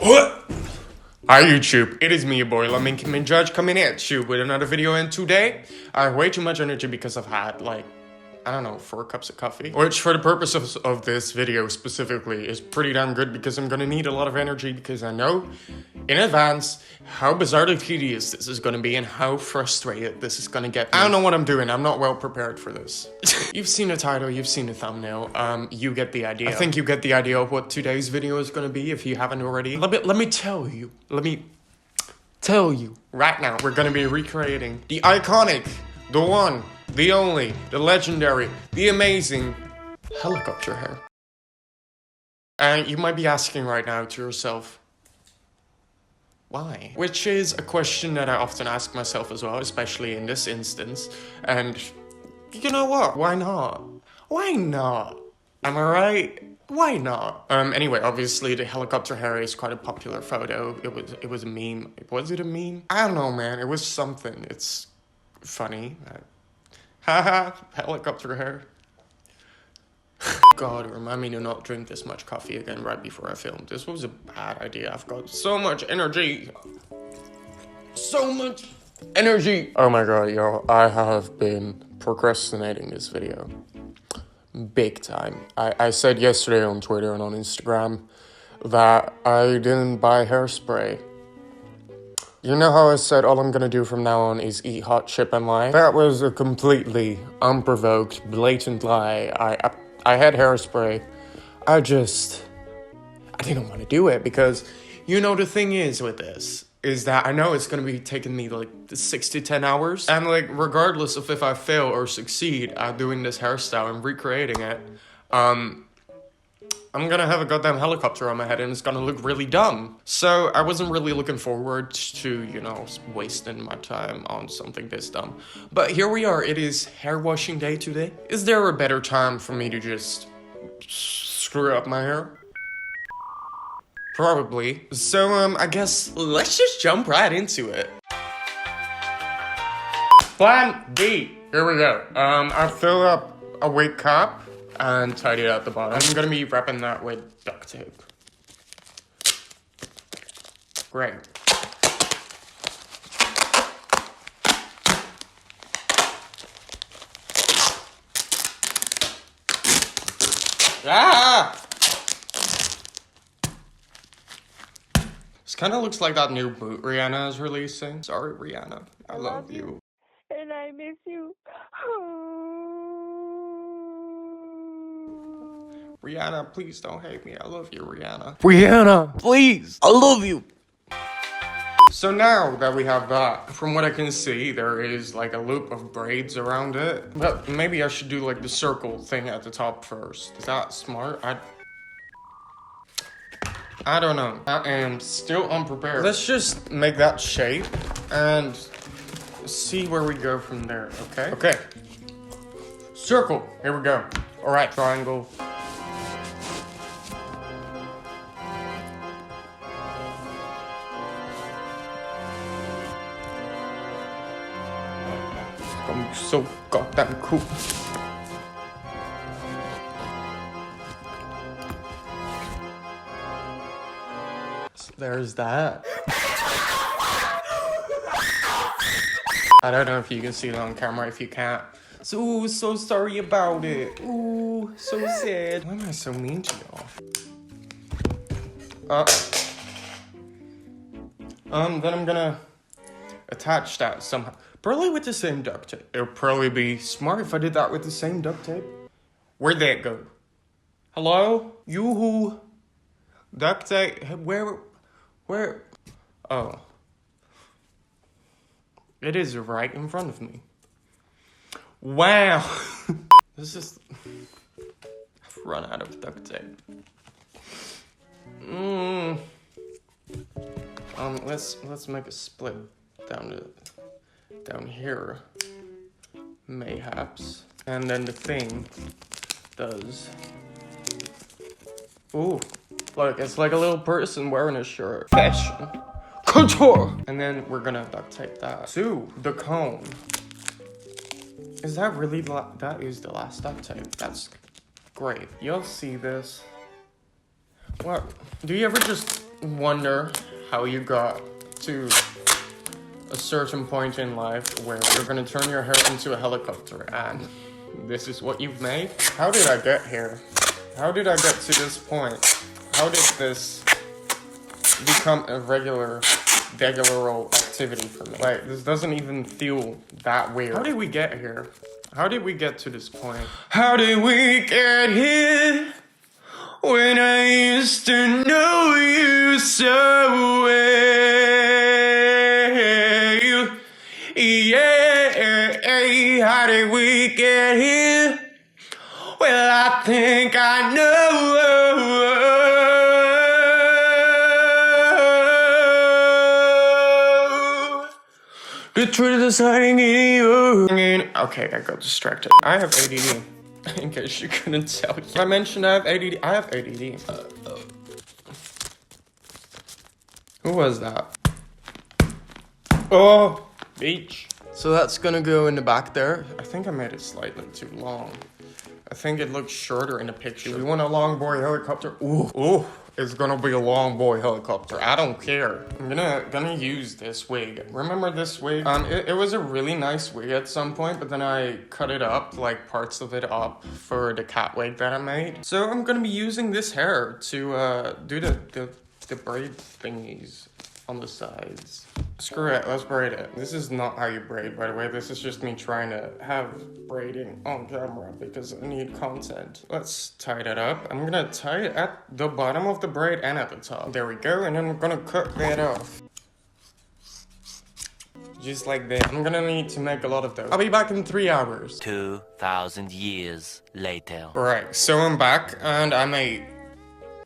Hi YouTube, it is me, your boy Lithunium Judge, coming at you with another video, and today I have way too much energy because I've had like, I don't know, 4 cups of coffee. Which for the purposes of this video specifically is pretty damn good because I'm gonna need a lot of energy because I know in advance how bizarrely tedious this is gonna be and how frustrated this is gonna get me. I don't know what I'm doing, I'm not well prepared for this. You've seen the title, you've seen the thumbnail, you get the idea. I think you get the idea of what today's video is gonna be if you haven't already. Let me tell you right now, we're gonna be recreating the iconic, the one, the only, the legendary, the amazing helicopter hair. And you might be asking right now to yourself, why? Which is a question that I often ask myself as well, especially in this instance. And you know what? Why not? Why not? Am I right? Why not? Anyway, obviously the helicopter hair is quite a popular photo. It was a meme. Was it a meme? I don't know, man. It was something. It's funny. Haha, helicopter hair. God, remind me to not drink this much coffee again right before I film. This was a bad idea. I've got so much energy. So much energy. Oh my god, yo. I have been procrastinating this video. Big time. I said yesterday on Twitter and on Instagram that I didn't buy hairspray. You know how I said all I'm gonna do from now on is eat hot chip and lie? That was a completely unprovoked, blatant lie. I had hairspray. I didn't want to do it because, you know, the thing is with this, is that I know it's gonna be taking me like 6 to 10 hours. And like, regardless of if I fail or succeed at doing this hairstyle and recreating it, I'm gonna have a goddamn helicopter on my head and it's gonna look really dumb. So I wasn't really looking forward to, you know, wasting my time on something this dumb. But here we are, it is hair washing day today. Is there a better time for me to just screw up my hair? Probably. So, I guess let's just jump right into it. Plan B. Here we go. I fill up a wig cap and tidy it at the bottom. I'm gonna be wrapping that with duct tape. Great. Ah! This kind of looks like that new boot Rihanna is releasing. Sorry, Rihanna. I love you. And I miss you. Rihanna, please don't hate me. I love you, Rihanna. Rihanna, please, I love you. So now that we have that, from what I can see, there is like a loop of braids around it. But maybe I should do like the circle thing at the top first. Is that smart? I don't know. I am still unprepared. Let's just make that shape and see where we go from there, okay? Okay. Circle. Here we go. All right, triangle. It's gonna be so goddamn cool. There's that. I don't know if you can see it on camera. If you can't, so sorry about it. Ooh, so sad. Why am I so mean to y'all? Then I'm gonna attach that somehow. Probably with the same duct tape. It would probably be smart if I did that with the same duct tape. Where'd that go? Hello? Yoo-hoo. Duct tape. Where? Oh. It is right in front of me. Wow. This is... I've run out of duct tape. Let's make a split down here. Mayhaps. And then the thing does... Ooh. Look, it's like a little person wearing a shirt. Fashion. Couture! And then we're gonna duct tape that to the cone. Is that really that is the last duct tape? That's great. You'll see this. What? Do you ever just wonder how you got to a certain point in life where you're gonna turn your hair into a helicopter and this is what you've made? How did I get here? How did I get to this point? How did this become a regular old activity for me? Like, this doesn't even feel that weird. How did we get here? How did we get to this point? How did we get here? When I used to know you so well. Yeah, how did we get here? Well, I think I know. The truth is hiding in you. Okay, I got distracted. I have ADD. In case you couldn't tell. I mentioned I have ADD. I have ADD. Who was that? Oh, beach. So that's gonna go in the back there. I think I made it slightly too long. I think it looks shorter in the picture. We want a long boy helicopter. Ooh, it's gonna be a long boy helicopter. I don't care. I'm gonna use this wig. Remember this wig? It was a really nice wig at some point, but then I cut it up, like parts of it up for the cat wig that I made. So I'm gonna be using this hair to do the braid thingies on the sides. Screw it, let's braid it. This is not how you braid, by the way. This is just me trying to have braiding on camera because I need content. Let's tie that up. I'm gonna tie it at the bottom of the braid and at the top. There we go, and then we're gonna cut that off. Just like that. I'm gonna need to make a lot of those. I'll be back in 3 hours. 2,000 years later. Right, so I'm back, and I made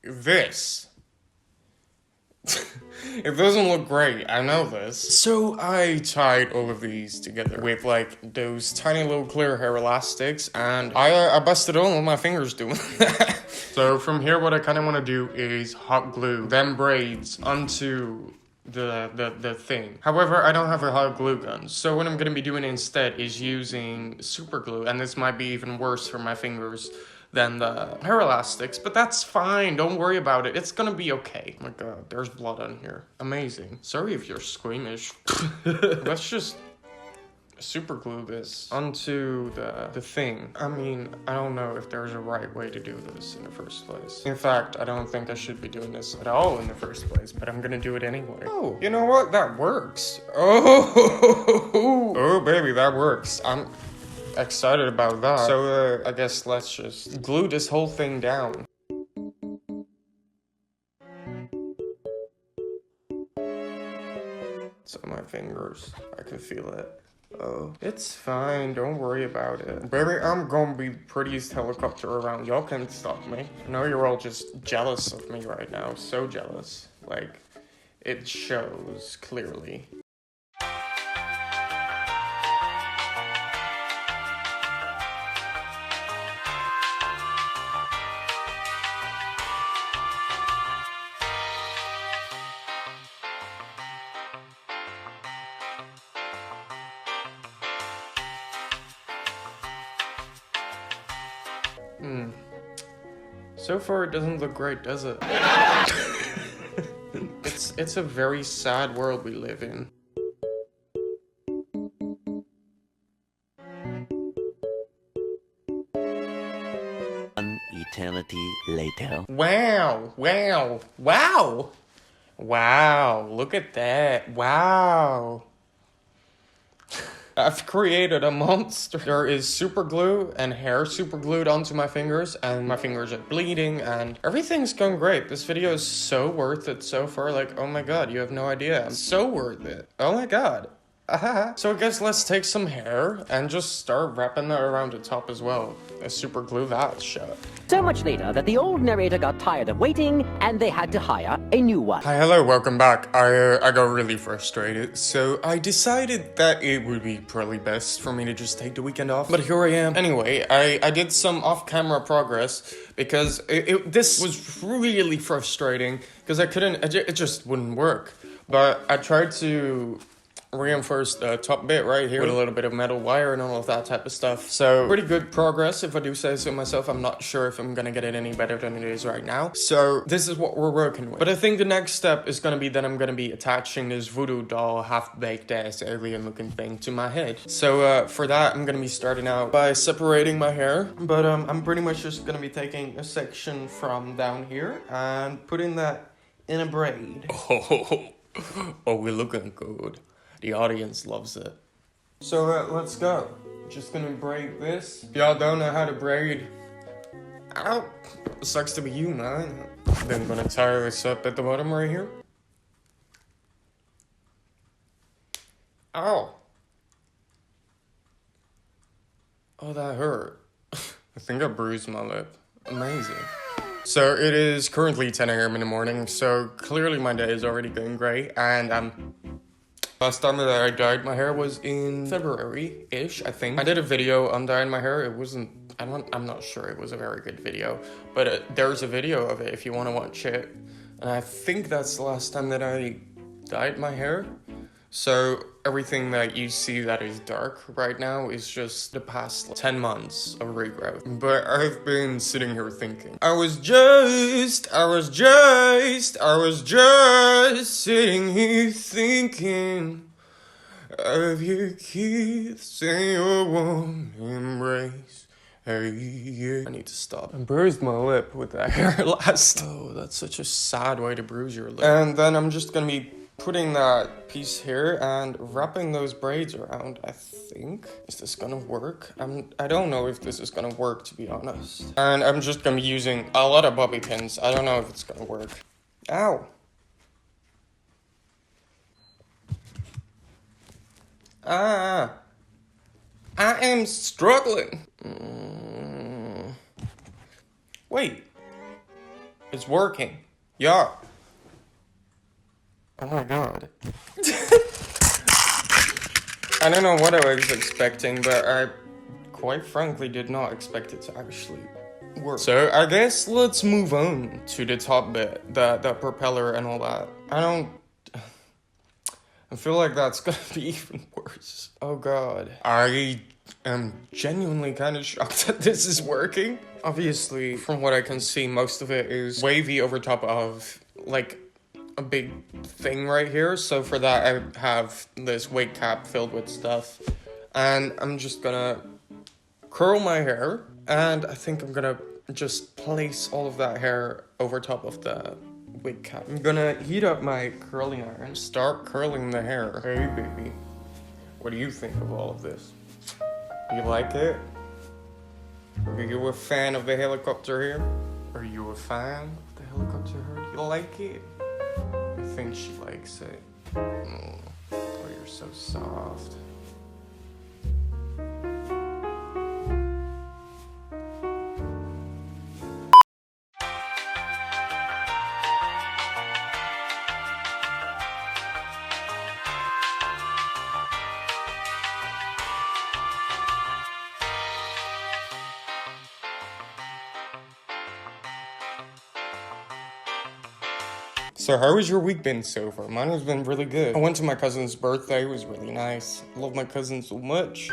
this. It doesn't look great, I know this. So I tied all of these together with like those tiny little clear hair elastics, and I busted all of my fingers doing that. So from here, what I kind of want to do is hot glue them braids onto the thing. However, I don't have a hot glue gun, so what I'm gonna be doing instead is using super glue, and this might be even worse for my fingers than the hair elastics, but that's fine, don't worry about it, it's gonna be okay. Oh my god, there's blood on here. Amazing. Sorry if you're squeamish. Let's just super glue this onto the thing. I mean, I don't know if there's a right way to do this in the first place. In fact, I don't think I should be doing this at all in the first place, but I'm gonna do it anyway. Oh, you know what? That works. Oh, baby, that works. I'm excited about that. So I guess let's just glue this whole thing down. It's on my fingers. I can feel it. Oh, it's fine. Don't worry about it. Baby, I'm gonna be prettiest helicopter around. Y'all can't stop me. I know you're all just jealous of me right now. So jealous. Like, it shows clearly. So far, it doesn't look great, does it? It's a very sad world we live in. An eternity later. Wow, wow, wow! Wow, look at that, wow! I've created a monster. There is super glue and hair super glued onto my fingers, and my fingers are bleeding, and everything's going great. This video is so worth it so far. Like, oh my god, you have no idea. It's so worth it. Oh my god. So I guess let's take some hair and just start wrapping that around the top as well. And super glue that shut. So much later that the old narrator got tired of waiting and they had to hire a new one. Hi, hello, welcome back. I got really frustrated, so I decided that it would be probably best for me to just take the weekend off. But here I am. Anyway, I did some off-camera progress because this was really frustrating because I couldn't, it just wouldn't work. But I tried to reinforce the top bit right here with a little bit of metal wire and all of that type of stuff. So pretty good progress if I do say so myself. I'm not sure if I'm gonna get it any better than it is right now. So this is what we're working with. But I think the next step is gonna be that I'm gonna be attaching this voodoo doll half-baked ass alien looking thing to my head. So for that I'm gonna be starting out by separating my hair. But I'm pretty much just gonna be taking a section from down here and putting that in a braid. Oh, we're looking good. The audience loves it. So let's go. Just gonna braid this. If y'all don't know how to braid, ow, sucks to be you, man. Then I'm gonna tie this up at the bottom right here. Ow. Oh, that hurt. I think I bruised my lip. Amazing. So it is currently 10 a.m. in the morning, so clearly my day is already going great, and last time that I dyed my hair was in February-ish, I think. I did a video on dyeing my hair. It wasn't, I'm not sure it was a very good video, but there's a video of it if you want to watch it. And I think that's the last time that I dyed my hair. So everything that you see that is dark right now is just the past 10 months of regrowth. But I've been sitting here thinking, I was just sitting here thinking of your kiss and your warm embrace. Hey, yeah. I need to stop. I bruised my lip with that hair last. Oh, that's such a sad way to bruise your lip. And then I'm just gonna be putting that piece here and wrapping those braids around, I think. Is this gonna work? I don't know if this is gonna work, to be honest. And I'm just gonna be using a lot of bobby pins. I don't know if it's gonna work. Ow. I am struggling. Wait. It's working. Yeah. Oh my god. I don't know what I was expecting, but I quite frankly did not expect it to actually work. So I guess let's move on to the top bit, the propeller and all that. I feel like that's gonna be even worse. Oh god. I am genuinely kind of shocked that this is working. Obviously, from what I can see, most of it is wavy over top of, like, a big thing right here. So for that, I have this wig cap filled with stuff. And I'm just gonna curl my hair. And I think I'm gonna just place all of that hair over top of the wig cap. I'm gonna heat up my curling iron, start curling the hair. Hey, baby. What do you think of all of this? You like it? Are you a fan of the helicopter here? Are you a fan of the helicopter here? Do you like it? I think she likes it. Oh, you're so soft. So how has your week been so far? Mine has been really good. I went to my cousin's birthday. It was really nice. I love my cousin so much.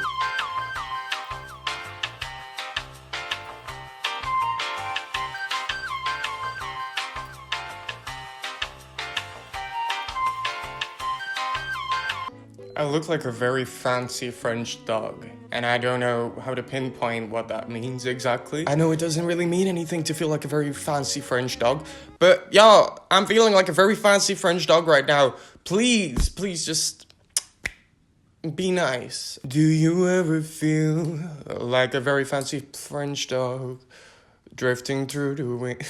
I look like a very fancy French dog, and I don't know how to pinpoint what that means exactly. I know it doesn't really mean anything to feel like a very fancy French dog, but y'all, I'm feeling like a very fancy French dog right now. Please just be nice. Do you ever feel like a very fancy French dog drifting through the wind?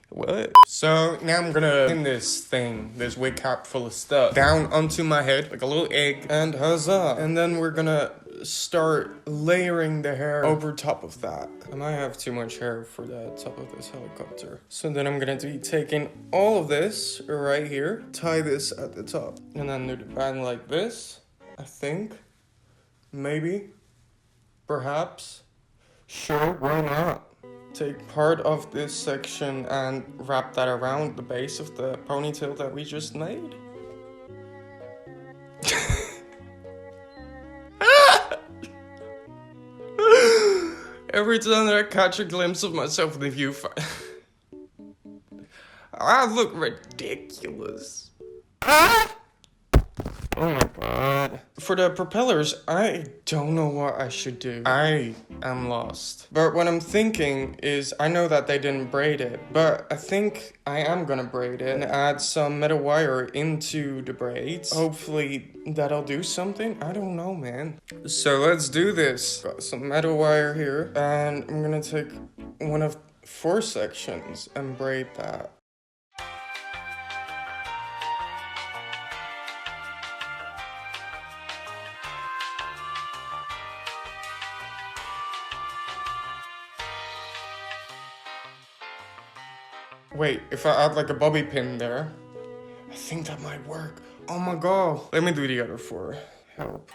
What? So now I'm gonna pin this wig cap full of stuff down onto my head like a little egg, and huzzah. And then we're gonna start layering the hair over top of that. I might have too much hair for the top of this helicopter. So then I'm gonna be taking all of this right here, tie this at the top, and then do the band like this, I think. Maybe. Perhaps. Sure, why not? Take part of this section and wrap that around the base of the ponytail that we just made. Every time that I catch a glimpse of myself in the viewfinder, I look ridiculous. Oh my god. For the propellers, I don't know what I should do. I am lost. But what I'm thinking is, I know that they didn't braid it, but I think I am gonna braid it and add some metal wire into the braids. Hopefully that'll do something. I don't know, man. So let's do this. Got some metal wire here, and I'm gonna take one of 4 sections and braid that. Wait, if I add like a bobby pin there, I think that might work. Oh my god. Let me do the other 4. Help.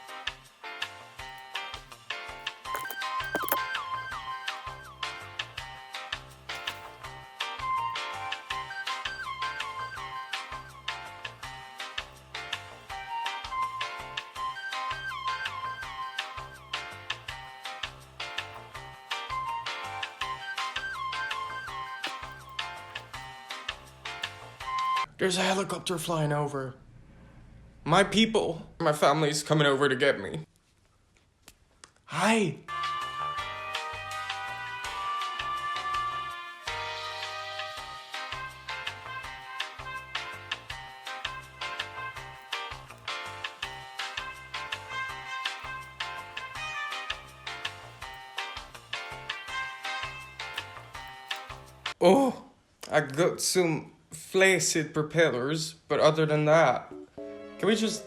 There's a helicopter flying over. My people, my family's coming over to get me. Hi. Oh, I got some flaccid propellers, but other than that, can we just...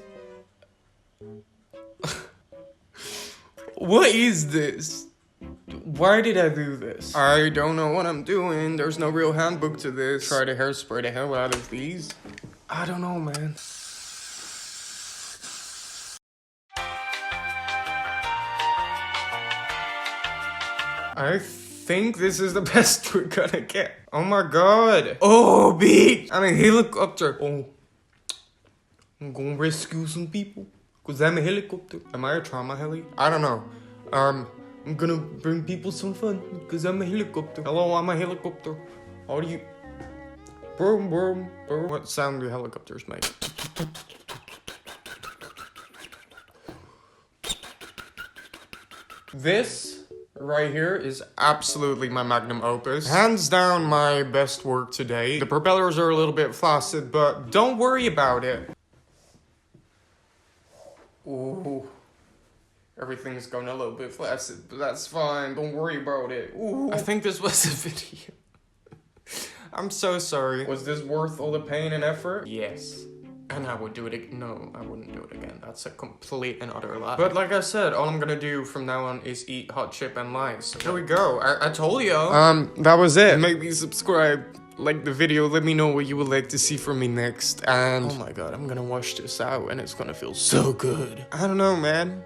What is this? Why did I do this? I don't know what I'm doing. There's no real handbook to this. Try to hairspray the hell out of these. I don't know, man. I think this is the best we're gonna get. Oh my god. Oh, beach. I'm a helicopter. Oh. I'm gonna rescue some people. Cause I'm a helicopter. Am I a trauma heli? I don't know. I'm gonna bring people some fun. Cause I'm a helicopter. Hello, I'm a helicopter. How do you... Boom, boom, boom. What sound do helicopters make? This right here is absolutely my magnum opus. Hands down my best work today. The propellers are a little bit flaccid, but don't worry about it. Ooh. Everything's going a little bit flaccid, but that's fine. Don't worry about it. Ooh. I think this was a video. I'm so sorry. Was this worth all the pain and effort? Yes. And I would do it again. No, I wouldn't do it again. That's a complete and utter lie. But like I said, all I'm gonna do from now on is eat hot chip and lice. There we go. I told you. That was it. Maybe subscribe, like the video. Let me know what you would like to see from me next. And oh my god, I'm gonna wash this out and it's gonna feel so good. I don't know, man.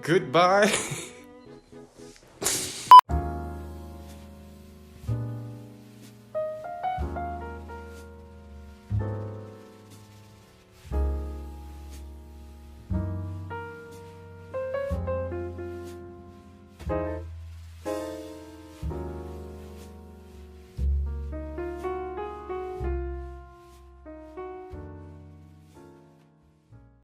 Goodbye.